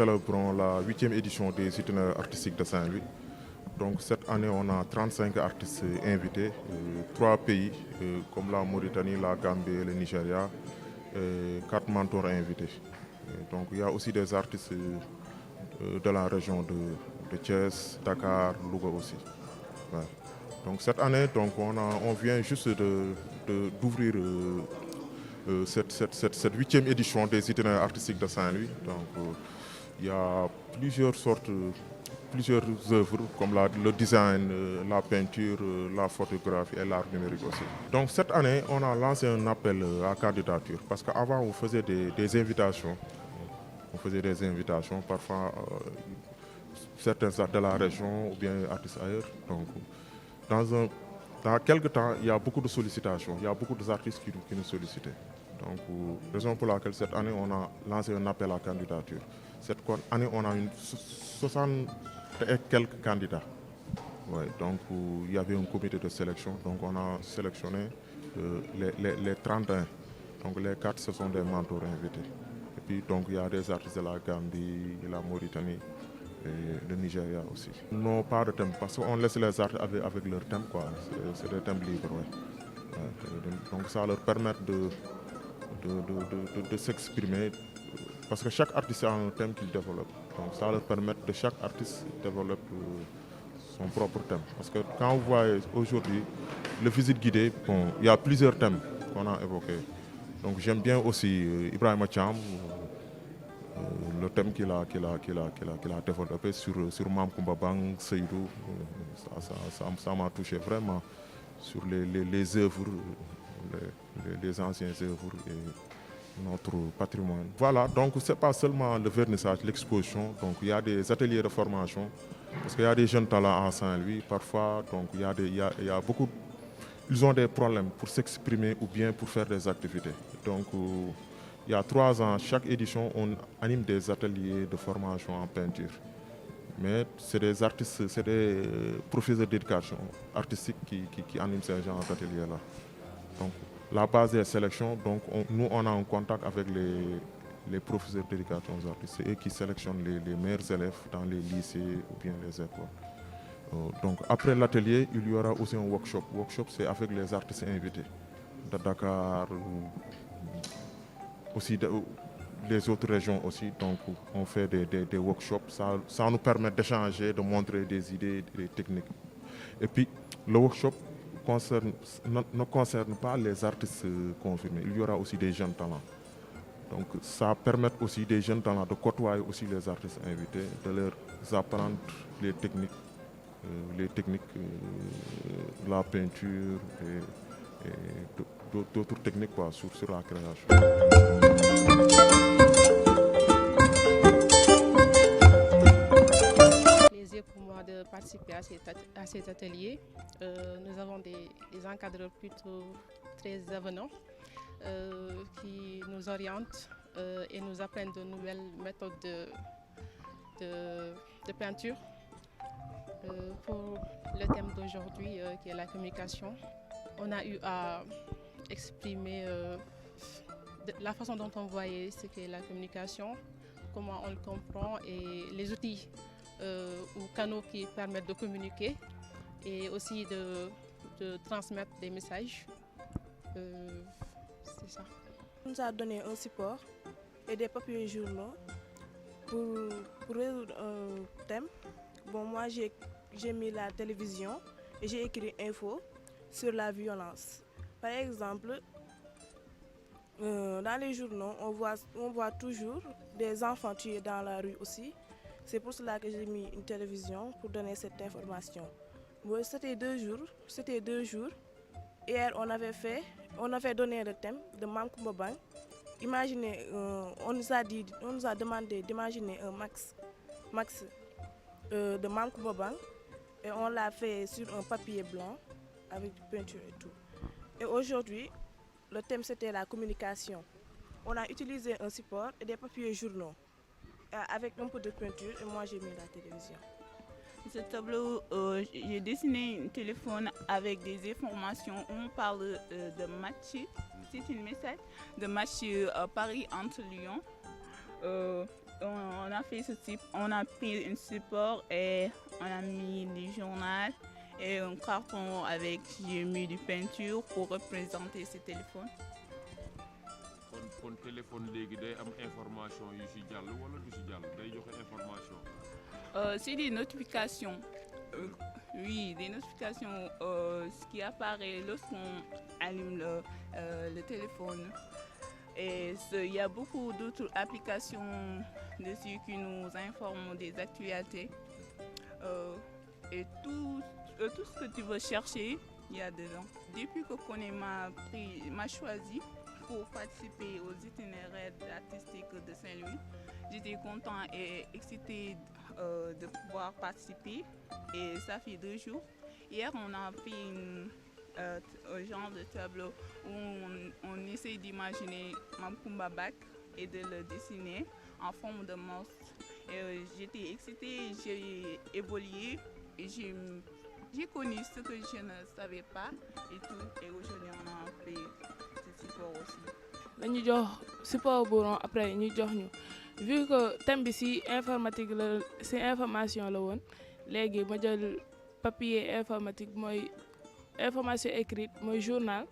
célébrons la 8e édition des itinéraires artistiques de Saint-Louis. Donc cette année, on a 35 artistes invités, 3 pays comme la Mauritanie, la Gambie et le Nigeria, et 4 mentors invités. Et donc il y a aussi des artistes de la région de Thiès, Dakar, Louga aussi. Ouais. Donc cette année, donc, on vient juste d'ouvrir cette 8e édition des itinéraires artistiques de Saint-Louis. Donc il y a plusieurs œuvres comme le design, la peinture, la photographie et l'art numérique aussi. Donc cette année, on a lancé un appel à candidature parce qu'avant on faisait des invitations. On faisait des invitations, parfois certains artistes de la région ou bien artistes ailleurs. Donc dans quelques temps, il y a beaucoup de sollicitations, il y a beaucoup d'artistes qui nous sollicitaient. Donc, raison pour laquelle cette année, on a lancé un appel à candidature. Cette année, on a 60 et quelques candidats. Ouais, donc, il y avait un comité de sélection. Donc, on a sélectionné les 31. Donc, les 4, ce sont des mentors invités. Et puis, donc, il y a des artistes de la Gambie, de la Mauritanie et le Nigeria aussi. Non, pas de thème, parce qu'on laisse les artistes avec leur thème, quoi. C'est des thèmes libres, ouais. Donc, ça leur permet de s'exprimer, parce que chaque artiste a un thème qu'il développe. Donc ça leur permet de chaque artiste développer son propre thème. Parce que quand vous voyez aujourd'hui le visite guidée, bon, il y a plusieurs thèmes qu'on a évoqués. Donc j'aime bien aussi Ibrahima Thiam, le thème qu'il a développé sur Mam Koumba Bang, Seydou. Ça m'a touché vraiment sur les œuvres, les anciennes œuvres et notre patrimoine. Voilà, donc ce n'est pas seulement le vernissage, l'exposition, donc il y a des ateliers de formation, parce qu'il y a des jeunes talents à Saint-Louis, parfois, donc il y a beaucoup, ils ont des problèmes pour s'exprimer ou bien pour faire des activités. Donc il y a 3 ans, chaque édition, on anime des ateliers de formation en peinture. Mais c'est des artistes, c'est des professeurs d'éducation artistique qui animent ces genres d'ateliers-là. Donc, la base des sélections, donc nous on a un contact avec les professeurs d'éducation aux artistes. C'est eux qui sélectionnent les meilleurs élèves dans les lycées ou bien les écoles. Donc après l'atelier, il y aura aussi un workshop. Workshop, c'est avec les artistes invités de Dakar, aussi les autres régions aussi. Donc on fait des workshops. Ça nous permet d'échanger, de montrer des idées, des techniques. Et puis le workshop ne concerne pas les artistes confirmés. Il y aura aussi des jeunes talents. Donc ça permet aussi des jeunes talents de côtoyer aussi les artistes invités, de leur apprendre les techniques, de la peinture et d'autres techniques quoi, sur la création. Pour moi de participer à cet atelier. Nous avons des encadreurs plutôt très avenants qui nous orientent et nous apprennent de nouvelles méthodes de peinture. Pour le thème d'aujourd'hui qui est la communication, on a eu à exprimer la façon dont on voyait ce qu'est la communication, comment on le comprend et les outils ou canaux qui permettent de communiquer et aussi de transmettre des messages. C'est ça. On nous a donné un support et des papiers journaux pour résoudre un thème. Bon, moi j'ai mis la télévision et j'ai écrit info sur la violence. Par exemple, dans les journaux, on voit toujours des enfants tués dans la rue aussi. C'est pour cela que j'ai mis une télévision pour donner cette information. Bon, c'était 2 jours. Hier, on avait donné le thème de Mam Koumba Bang. Imaginez, on nous a demandé d'imaginer un max de Mam Koumba Bang et on l'a fait sur un papier blanc avec du peinture et tout. Et aujourd'hui, le thème c'était la communication. On a utilisé un support et des papiers journaux avec un peu de peinture et moi j'ai mis la télévision. Ce tableau, j'ai dessiné un téléphone avec des informations. On parle de match, c'est une message de match Paris entre Lyon. on a fait ce type, on a pris un support et on a mis du journal et un carton avec, j'ai mis du peinture pour représenter ce téléphone. kon téléphone léegi day am information yu ci jàll wala du ci jàll day joxe information. C'est des notifications. Oui, des notifications qui apparaissent lorsqu'on allume le téléphone. Et il y a beaucoup d'autres applications dessus qui nous informent des actualités. Et tout ce que tu veux chercher, il y a dedans. Depuis que Koné m'a choisi pour participer aux itinéraires artistiques de Saint-Louis, j'étais content et excité de pouvoir participer. Et ça fait 2 jours. Hier, on a fait un genre de tableau où on essaie d'imaginer Mamkumba Bak et de le dessiner en forme de monstre. Et j'étais excitée, j'ai évolué et j'ai connu ce que je ne savais pas et tout. Et aujourd'hui, on a fait ce support aussi. dañu jox support boobu après ñu jox ñu vu que thème bi ci informatique la ci information la woon léegi ma jël papier informatique mooy information écrite mooy journal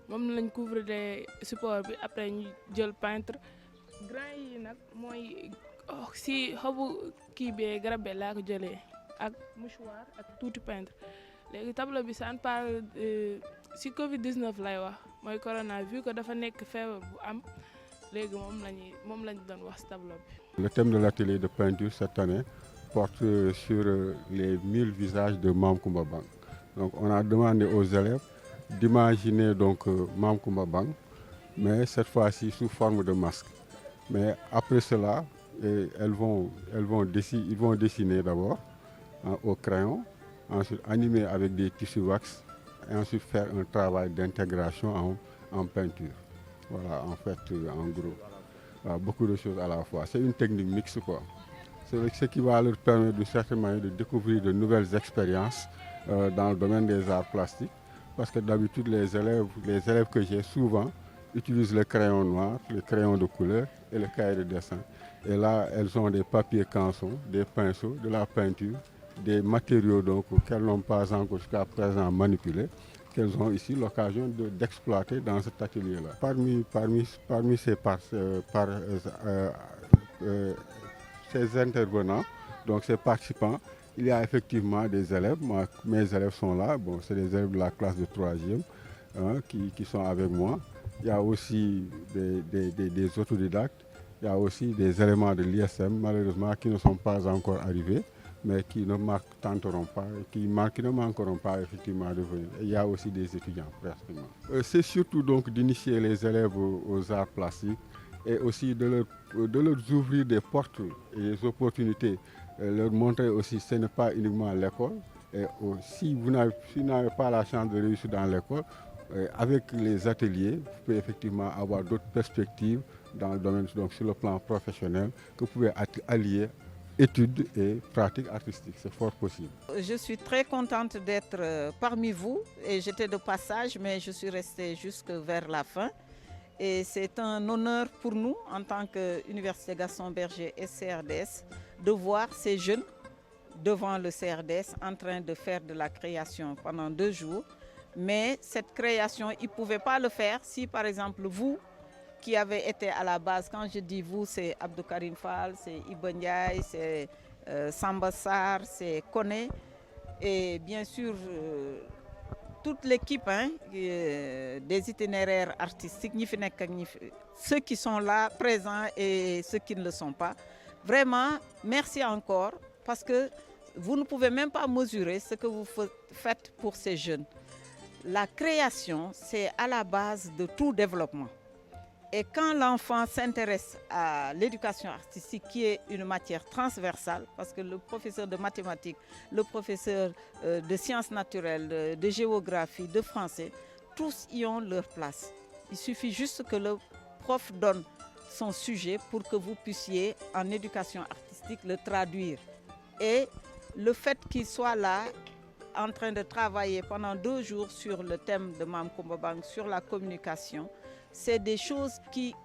moom lañ couvrir des support bi après ñu jël peintre grain yi nag mooy ci xobu kii bee garab bi laa ko jëlee ak mouchoir ak tuuti peintre léegi tableau bi ça parle ci Covid-19 lay wax mooy corona vu que dafa nekk feebar bu am léegi moom lañ doon wax tableau bi. Le thème de l'atelier de peinture cette année porte sur les 1000 visages de Mamkumba Bang. Donc on a demandé aux élèves d'imaginer donc Mamkumba Bang, mais cette fois-ci sous forme de masque. Mais après cela, ils vont dessiner d'abord au crayon, ensuite animer avec des tissus wax et ensuite faire un travail d'intégration en peinture. Voilà, en fait, en gros. Voilà, beaucoup de choses à la fois. C'est une technique mixte, quoi. C'est ce qui va leur permettre d'une certaine manière de découvrir de nouvelles expériences dans le domaine des arts plastiques. Parce que d'habitude, les élèves que j'ai souvent utilisent le crayon noir, le crayon de couleur et le cahier de dessin. Et là, elles ont des papiers canson, des pinceaux, de la peinture, des matériaux donc qu'elles n'ont pas encore jusqu'à présent manipulés, qu'elles ont ici l'occasion d'exploiter dans cet atelier-là. Parmi ces intervenants, donc ces participants, il y a effectivement des élèves. Mes élèves sont là, bon, c'est des élèves de la classe de 3e qui sont avec moi. Il y a aussi des autodidactes, il y a aussi des éléments de l'ISM, malheureusement, qui ne sont pas encore arrivés, mais qui ne manqueront pas effectivement de venir. Et il y a aussi des étudiants, pratiquement. C'est surtout donc d'initier les élèves aux arts plastiques et aussi de leur ouvrir des portes et des opportunités, leur montrer aussi que ce n'est pas uniquement l'école. Et si vous n'avez pas la chance de réussir dans l'école, avec les ateliers, vous pouvez effectivement avoir d'autres perspectives dans le domaine, donc sur le plan professionnel, que vous pouvez allier études et pratiques artistiques. C'est fort possible. Je suis très contente d'être parmi vous et j'étais de passage, mais je suis restée jusque vers la fin. Et c'est un honneur pour nous, en tant qu'Université Gaston Berger et CRDS, de voir ces jeunes devant le CRDS en train de faire de la création pendant 2 jours. Mais cette création, ils ne pouvaient pas le faire si, par exemple, vous, qui avez été à la base, quand je dis vous, c'est Abdou Karim Fall, c'est Iba Ndiaye, c'est Samba Sarr, c'est Koné, et bien sûr toute l'équipe des itinéraires artistiques, ceux qui sont là présents et ceux qui ne le sont pas. Vraiment, merci encore, parce que vous ne pouvez même pas mesurer ce que vous faites pour ces jeunes. La création, c'est à la base de tout développement. Et quand l'enfant s'intéresse à l'éducation artistique, qui est une matière transversale, parce que le professeur de mathématiques, le professeur de sciences naturelles, de géographie, de français, tous y ont leur place. Il suffit juste que le prof donne son sujet pour que vous puissiez, en éducation artistique, le traduire. Et le fait qu'il soit là en train de travailler pendant 2 jours sur le thème de Mame Coumba Bang, sur la communication. C'est des choses qui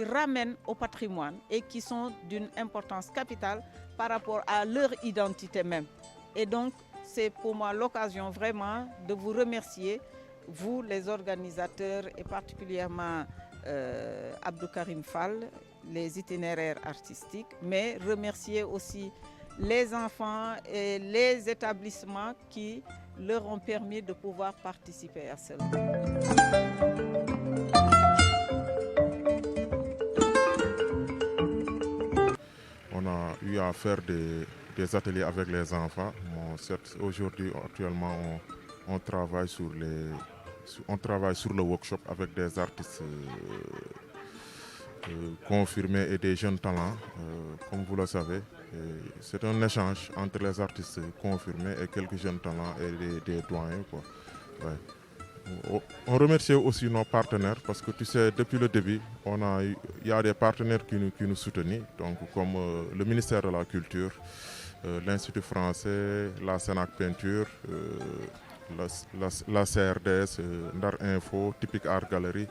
ramènent au patrimoine et qui sont d'une importance capitale par rapport à leur identité même. Et donc, c'est pour moi l'occasion vraiment de vous remercier, vous les organisateurs et particulièrement Abdou Karim Fall, les itinéraires artistiques, mais remercier aussi les enfants et les établissements qui leur ont permis de pouvoir participer à cela. On a eu à faire des ateliers avec les enfants. Bon, aujourd'hui, actuellement, on travaille sur le workshop avec des artistes confirmés et des jeunes talents, comme vous le savez. C'est un échange entre les artistes confirmés et quelques jeunes talents et des doyens, quoi. Ouais. On remercie aussi nos partenaires parce que tu sais, depuis le début, il y a des partenaires qui nous soutenaient, donc comme le ministère de la Culture, l'Institut français, la Sénac Peinture, la CRDS, Ndar Info, Typique Art Gallery,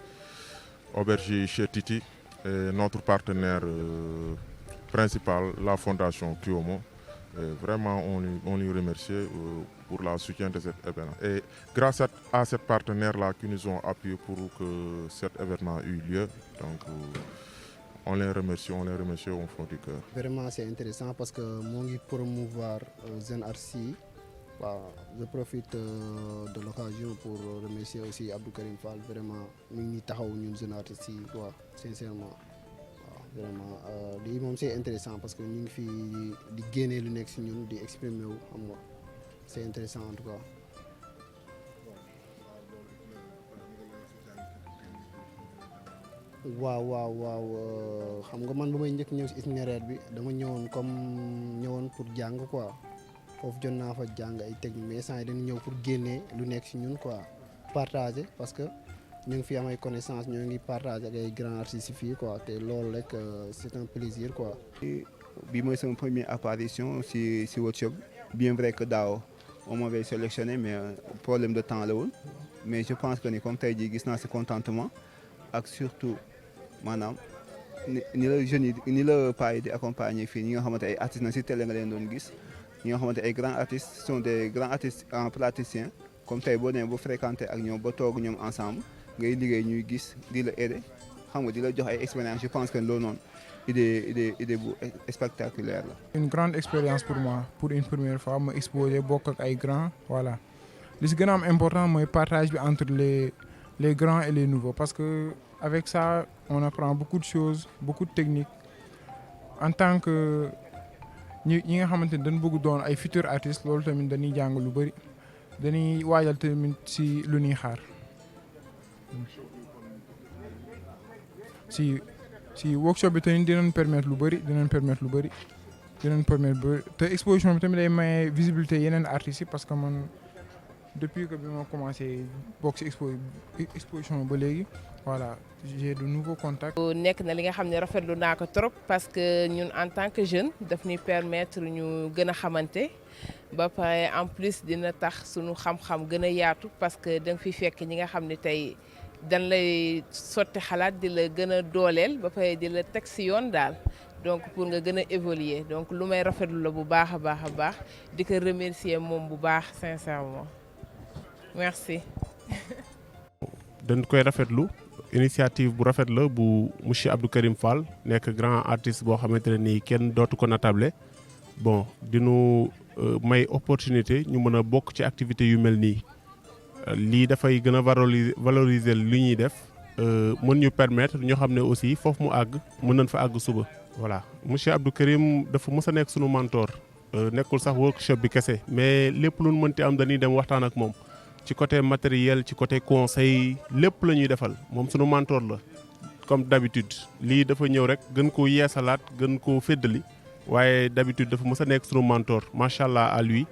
Auberge chez Titi et notre partenaire principal, la Fondation Kyomo. Vraiment, on lui remercie pour le soutien de cet événement. Et grâce à ces partenaires-là qui nous ont appuyés pour que cet événement ait eu lieu, donc on les remercie au fond du cœur. Vraiment, c'est intéressant parce que moi, pour promouvoir Zen Arsi, je profite de l'occasion pour remercier aussi Abdou Karim Fall. Vraiment, nous sommes Zen Arsi, sincèrement. Vraiment, c'est intéressant parce que nous faisons di gagner lu nek ci ñun di exprimer wu xam nga c'est intéressant en tout cas. waaw xam nga man bu may njëkk ñëw ci itinéraire bi dama ñëwoon pour jàng quoi foofu jot naa fa jàng ay technique mais saa yi dañu ñëw pour génne lu nekk ci ñun quoi partager parce que ñu ngi fi am ay connaissances ñoo ngi partager ak ay grands artistes fii quoi te loolu rek c'est un plaisir quoi. Bi mooy sama première apparition ci workshop bien vrai que daaw on m'avait sélectionné mais problème de temps la woon mais je pense que ni comme tey jii gis naa ci contentement ak surtout maanaam ni la jeunes yi ni la paa yi di accompagner fii ñi nga xamante ay artistes na ci télé nga leen doon gis ñi nga xamante ay grands artistes sont des grands artistes en praticiens comme tey boo demee bu fréquenter ak ñoom ba toog ñoom ensemble. ngay liggéey ñuy gis di la aider xam nga di la jox ay expérience je pense que loolu noonu idée bu spectaculaire la. Une grande expérience pour moi pour une première fois ma exposer bokk ak ay grands voilà li si gën a am important mooy partage bi entre les grands et les nouveaux parce que avec ça on apprend beaucoup de choses beaucoup de techniques en tant que ñi nga xamante ni dañ bëgg doon ay futurs artistes loolu tamit dañuy jàng lu bëri dañuy waajal tamit si lu ñuy xaar. si workshop bi tamit dinañ permettre lu bëri te exposition bi tamit day maye visibilité yeneen artistes yi parce que man depuis que bi ma commencé bokk si exposition ba léegi voilà j'ai de nouveaux contacts. nekk na li nga xam ne rafetlu naa ko trop parce que ñun en tant que jeune daf ñuy permettre ñu gën a xamante ba pare en plus dina tax suñu xam-xam gën a yaatu parce que da nga fi fekk ñi nga xam ne tey dañ lay sotti xalaat di la gën a dooleel ba pare di la teg si yoon daal donc pour nga gën a évoluer donc lu may rafetlu la bu baax a baax di ko remercier moom bu baax sincèrement merci. dañ koy rafetlu initiative bu rafet la bu monsieur Abdou Karim Fall nekk grand artiste boo xamante ne nii kenn dootu ko natable bon dinu may opportunité ñu mën a bokk ci activité yu mel nii lii dafay gën a valoriser li ñuy def mën ñu permettre ñu xam ne aussi foofu mu àgg mën nañ fa àgg suba. voilà monsieur Abdou Karim dafa mës a nekk sunu mentor nekkul sax workshop bi kese mais lépp lu mënti am dañuy dem waxtaan ak moom ci côté matériel ci côté conseil lépp la ñuy defal moom sunu mentor la comme d'habitude lii dafa ñëw rek gën koo yeesalaat gën koo féddali waaye d'habitude dafa mës a nekk sunu mentor macha allah à lui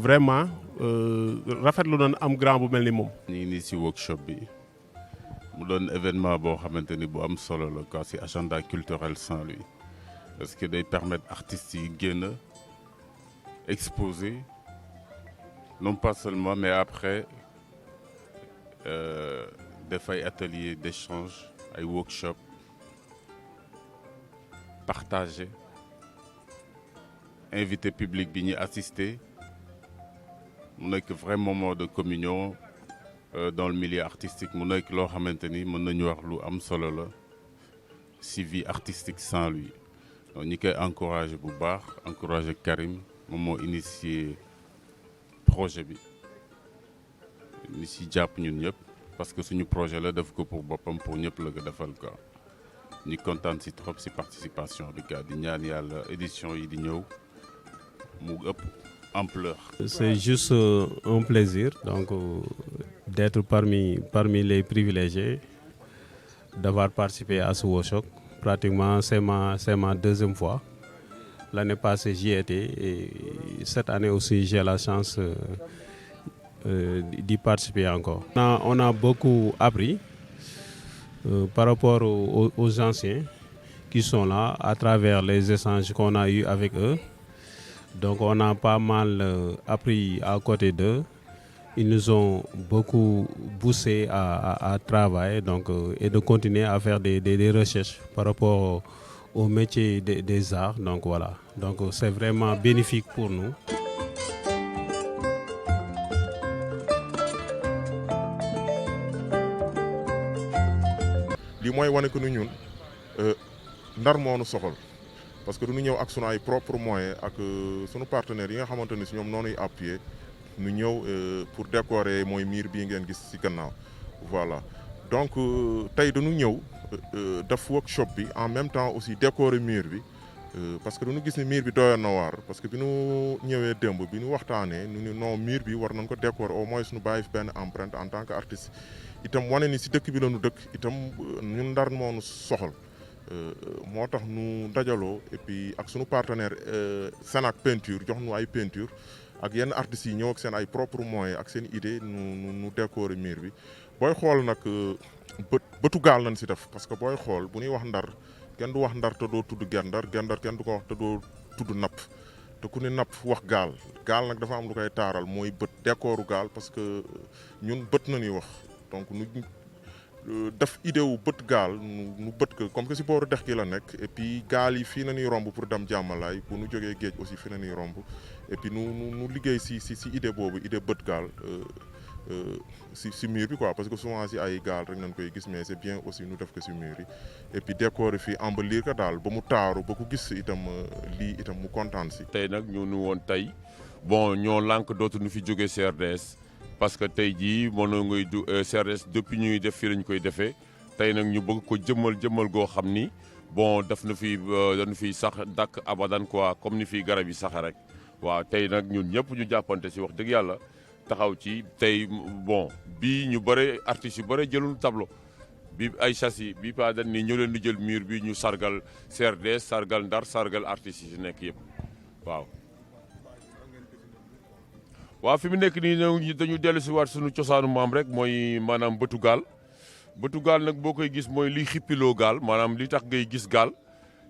vraiment rafetlu nañ am grand bu mel ni moom. ñu ngi nii si workshop bi mu doon événement boo xamante ni bu am solo la quoi si agenda culturel Saint-Louis parce que day permettre artistes yi génn exposer non pas seulement mais après def ay atelier d'échange ay workshop partager invité public bi ñuy assister mu nekk vrai moment de communion dans le milieu artistique mu nekk loo xamante ni mën nañu wax lu am solo la si vie artistique sans lui donc ñi koy encourager bu baax encourager Karim moom moo initié projet bi ni si jàpp ñun ñëpp parce que suñu projet la def ko pour boppam pour ñëpp la ko defal quoi ñi kontaan si trop si participation bi quoi di ñaan yàlla édition yi di ñëw mu ëpp ampleur. C'est juste un plaisir donc d'être parmi les privilégiés d'avoir participé à ce workshop. Pratiquement c'est ma deuxième fois. L'année passée j'y étais et cette année aussi j'ai la chance d'y participer encore. On a beaucoup appris par rapport aux anciens qui sont là à travers les échanges qu'on a eus avec eux. Donc on a pas mal appris à côté d'eux. Ils nous ont beaucoup poussé à travailler donc, et de continuer à faire des recherches par rapport au métier des arts. Donc voilà, donc c'est vraiment bénéfique pour nous. li mooy wane que ñun Ndar moo nu soxal parce que du ñu ñëw ak sunu ay propres moyens ak sunu partenaires yi nga xamante ni si ñoom noonuy appuyer nu ñëw pour décorer mooy miir bii ngeen gis ci gannaaw voilà donc tey dañu ñëw def workshop bi en même temps aussi décorer mur bi parce que dañu gis ni mur bi doyoon na waar parce que bi nu ñëwee démb bi nu waxtaanee nu ni non mur bi war nañ ko décorer au moins suñu bàyyi fi benn empreinte en tant que artiste itam wane ni si dëkk bi la nu dëkk itam ñun Ndar moo nu soxal moo tax nu dajaloo et puis ak sunu partenaire Sénac peinture jox nu ay peinture ak yenn artistes yi ñëw ak seen ay propres moyens ak seen idée nu décorer mur bi booy xool nag bëtu gaal nañ si def parce que booy xool bu ñuy wax Ndar kenn du wax Ndar te doo tudd Gendar kenn du ko wax te doo tudd napp te ku ne napp wax gaal nag dafa am lu koy taaral mooy bët décoru gaal parce que ñun bët nañuy wax donc nu def idée wu bët gaal nu bët ko comme que si booru dex gi la nekk et puis gaal yi fii nañuy romb pour dem jàmmalaay bu nu jógee géej aussi fii nañuy romb et puis nu liggéey si idée boobu idée bët gaal si mur bi quoi parce que souvent si ay gaal rek nañ koy gis mais c'est bien aussi nu def ko si mur yi et puis décorer fii embellir ko daal ba mu taaru ba ku gis itam lii itam mu kontaan si. tey nag ñu nu woon tey bon ñoo lànk dootu nu fi jógee CRDS parce que tey jii mënoo ngay du CRDS depuis ñuy def fii lañ koy defee tey nag ñu bëgg ko jëmmal goo xam ni bon dañu fi sax dakk abadan quoi comme ni fii garab yi sax rek waaw tey nag ñun ñëpp ñu jàppante si wax dëgg yàlla. taxaw ci tey bon bii ñu bëre artistes yu bëre jëlul tableau bi ay châssis bi pas dañ ni ñoo leen di jël mur bi ñu sargal CRDS sargal Ndar sargal artistes yi nekk yëpp waaw. waaw fi mu nekk nii dañu dellu si waat suñu cosaanu maam rek mooy maanaam bëtu gaal nag boo koy gis mooy liy xippiloo gaal maanaam li tax ngay gis gaal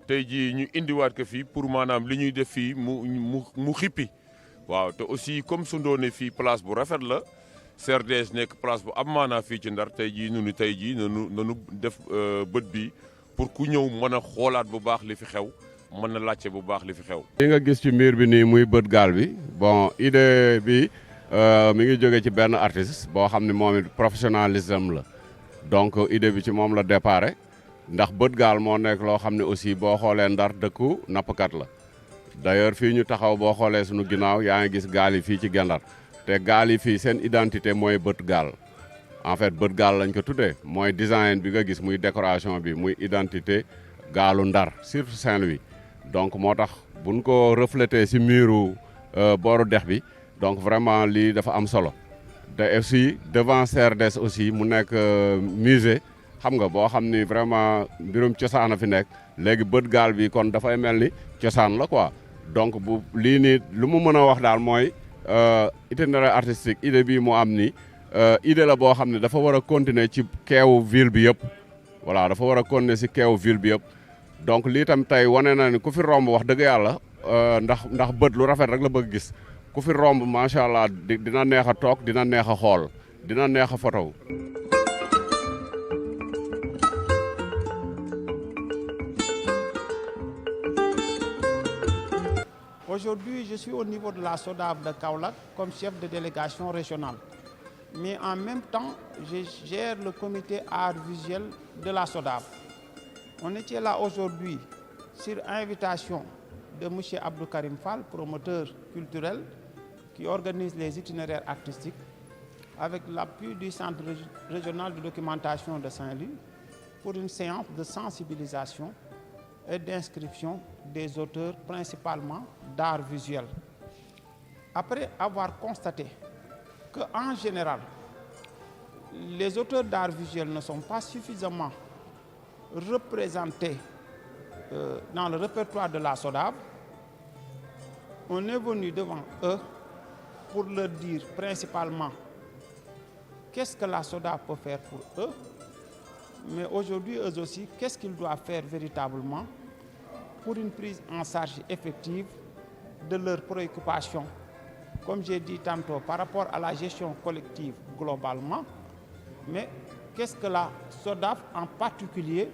tey jii ñu indiwaat ko fii pour maanaam li ñuy def fii mu xippi. waaw te aussi comme su doone fii place bu rafet la CRDS nekk place bu am maanaa fii ci Ndar tey jii nanu def bët bi pour ku ñëw mën a xoolaat bu baax li fi xew mën na laajte bu baax li fi xew. li nga gis ci mur bi nii muy bët gaal bi bon idée bi mi ngi jóge ci benn artiste boo xam ne moom it professionnalisme la donc idée bi ci moom la déparé ndax bët gaal moo nekk loo xam ne aussi boo xoolee Ndar dëkku nappkat la. d'ailleurs fii ñu taxaw boo xoolee suñu ginnaaw yaa ngi gis gaal yi fii ci Gendar te gaal yi fii seen identité mooy bët gaal en fait bët gaal lañ ko tuddee mooy design bi nga gis muy décoration bi muy identité gaalu Ndar surtout Saint-Louis donc moo tax buñ ko reflété si muru booru dex bi donc vraiment lii dafa am solo te aussi devant CRDS aussi mu nekk musée xam nga boo xam ni vraiment mbirum cosaan a fi nekk léegi bët gaal bi kon dafay mel ni cosaan la quoi donc bu lii nii lu mu mën a wax daal mooy itinéraire artistique idée bii mu am ni idée la boo xam ne dafa war a continuer ci keewu ville bi yëpp voilà dafa war a continuer si keewu ville bi yëpp donc lii tam tey wane na ni ku fi romb wax dëgg yàlla ndax bët lu rafet rek la bëgg gis ku fi romb macha allah dina neex a toog dina neex a xool dina neex a photo. Aujourd'hui, je suis au niveau de la SODAV de Kaolack comme chef de délégation régionale. Mais en même temps, je gère le comité art visuel de la SODAV. On était là aujourd'hui sur invitation de M. Abdou Karim Fall, promoteur culturel, qui organise les itinéraires artistiques, avec l'appui du Centre régional de documentation de Saint-Louis, pour une séance de sensibilisation et d'inscription des auteurs, principalement d'art visuel. Après avoir constaté qu'en général, les auteurs d'art visuel ne sont pas suffisamment représentés dans le répertoire de la SODAV, on est venu devant eux pour leur dire principalement qu'est-ce que la SODAV peut faire pour eux, mais aujourd'hui, eux aussi, qu'est-ce qu'ils doivent faire véritablement pour une prise en charge effective de leurs préoccupations, comme j'ai dit tantôt, par rapport à la gestion collective globalement, mais qu'est-ce que la SODAV en particulier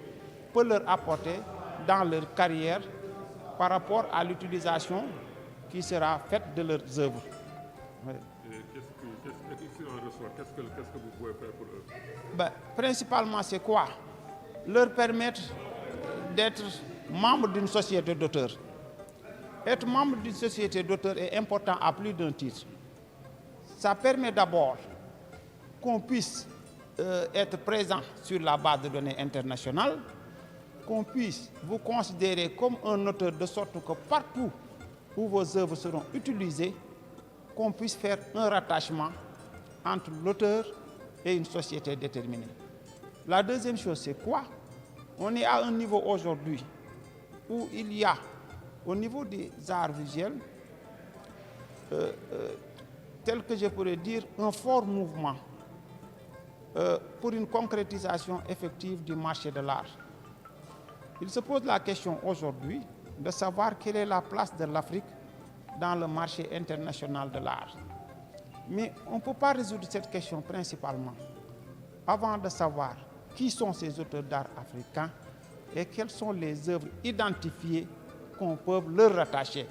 peut leur apporter dans leur carrière par rapport à l'utilisation qui sera faite de leurs œuvres. Oui. Qu'est-ce que vous pouvez faire pour eux? Principalement, c'est quoi? Leur permettre d'être membre d'une société d'auteurs. Être membre d'une société d'auteurs est important à plus d'un titre. Ça permet d'abord qu'on puisse être présent sur la base de données internationales, qu'on puisse vous considérer comme un auteur de sorte que partout où vos œuvres seront utilisées, qu'on puisse faire un rattachement entre l'auteur et une société déterminée. La deuxième chose, c'est quoi? On est à un niveau aujourd'hui où il y a, au niveau des arts visuels, tel que je pourrais dire, un fort mouvement pour une concrétisation effective du marché de l'art. Il se pose la question aujourd'hui de savoir quelle est la place de l'Afrique dans le marché international de l'art. Mais on ne peut pas résoudre cette question principalement avant de savoir qui sont ces auteurs d'art africains et quelles sont les œuvres identifiées qu'on peut leur rattacher.